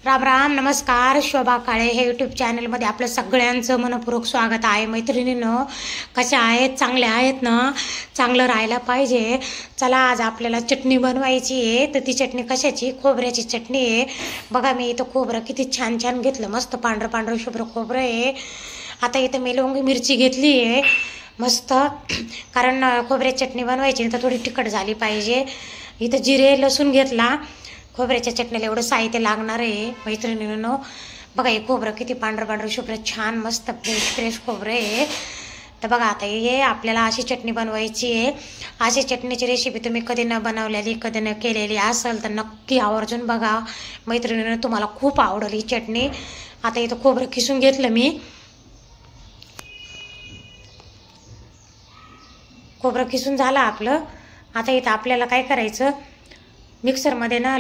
राम राम नमस्कार. शोभा काळे हे यूट्यूब चॅनलमध्ये आपलं सगळ्यांचं मनपूर्वक स्वागत आहे. मैत्रिणींनो, कशा आहेत? चांगल्या आहेत ना? चांगलं राहायला पाहिजे. चला, आज आपल्याला चटणी बनवायची आहे. तर ती चटणी कशाची? खोबऱ्याची चटणी आहे. बघा, मी इथं खोबरं किती छान छान घेतलं. मस्त पांढरं पांढरं शुभ्र खोबरं आहे. आता इथं मी लवंगी मिरची घेतली आहे मस्त, कारण खोबऱ्याची चटणी बनवायची तर थोडी तिखट झाली पाहिजे. इथं जिरे लसूण घेतला. खोबऱ्याच्या चटणीला एवढं साहित्य लागणार आहे मैत्रिणींनो. बघा, हे खोबरं किती पांढरं पांढरं शुभ्र छान मस्त फ्रेश फ्रेश खोबरं आहे. तर बघा, आता हे आपल्याला अशी चटणी बनवायची आहे. अशी चटणीची रेसिपी तुम्ही कधी न बनवलेली, कधी न केलेली असेल तर नक्की आवर्जून बघा मैत्रिणींनो, तुम्हाला खूप आवडेल ही चटणी. आता इथं खोबरं किसून घेतलं मी. खोबरं किसून झालं आपलं. आता इथं आपल्याला काय करायचं, मिक्सरमध्ये ना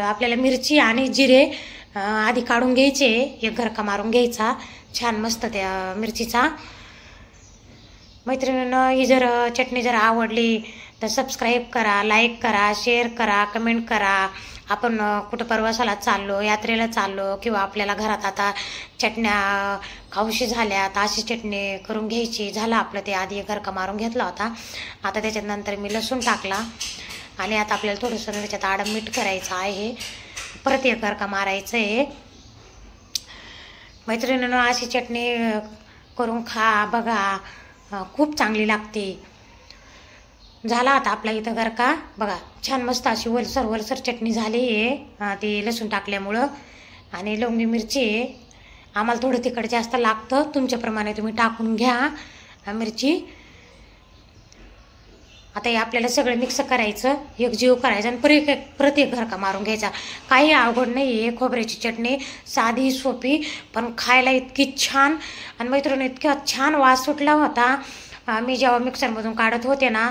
आपल्याला मिरची आणि जिरे आधी काढून घ्यायचे. एक घरका मारून घ्यायचा छान मस्त त्या मिरचीचा. मैत्रिणींनो, ही जर चटणी जर आवडली तर सबस्क्राईब करा, लाईक करा, शेअर करा, कमेंट करा. आपण कुठं प्रवासाला चाललो, यात्रेला चाललो किंवा आपल्याला घरात आता चटण्या खाऊशी झाल्या तर अशी चटणी करून घ्यायची. झालं आपलं ते आधी एक घरका मारून घेतला होता. आता त्याच्यात नंतर मी लसूण टाकला आणि आता आपल्याला थोडंसं त्याच्यात आडं मीठ करायचं आहे. परत एक घरका मारायचं आहे. मैत्रिणींनो, अशी चटणी करून खा बघा, खूप चांगली लागते. झाला आता आपला इथं घरका. बघा, छान मस्त अशी वलसर वलसर चटणी झाली आहे ती लसूण टाकल्यामुळं. आणि लवंगी मिरची आहे. आम्हाला थोडं तिखट जास्त लागतं, तुमच्याप्रमाणे तुम्ही टाकून घ्या मिरची. आता हे आपल्याला सगळं मिक्स करायचं, एकजीव करायचं आणि परत एक घरका मारून घ्यायचा. काही अवघड नाही आहे. खोबऱ्याची चटणी साधी सोपी पण खायला इतकी छान. आणि मैत्रिणी, इतका छान वास सुटला होता. मी जेव्हा मिक्सरमधून काढत होते ना,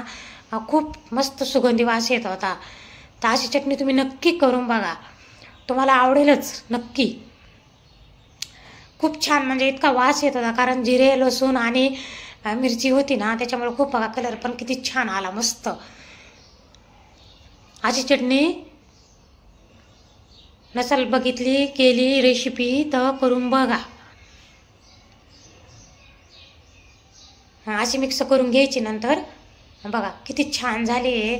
खूप मस्त सुगंधी वास येत होता. तर अशी चटणी तुम्ही नक्की करून बघा, तुम्हाला आवडेलच नक्की. खूप छान, म्हणजे इतका वास येत होता कारण जिरे लसूण आणि मिरची होती ना, त्याच्यामुळे खूप बघा कलर पण किती छान आला मस्त. अशी चटणी नसल बघितली केली रेसिपी तर करून बघा. अशी मिक्स करून घ्यायची. नंतर बघा किती छान झाली आहे.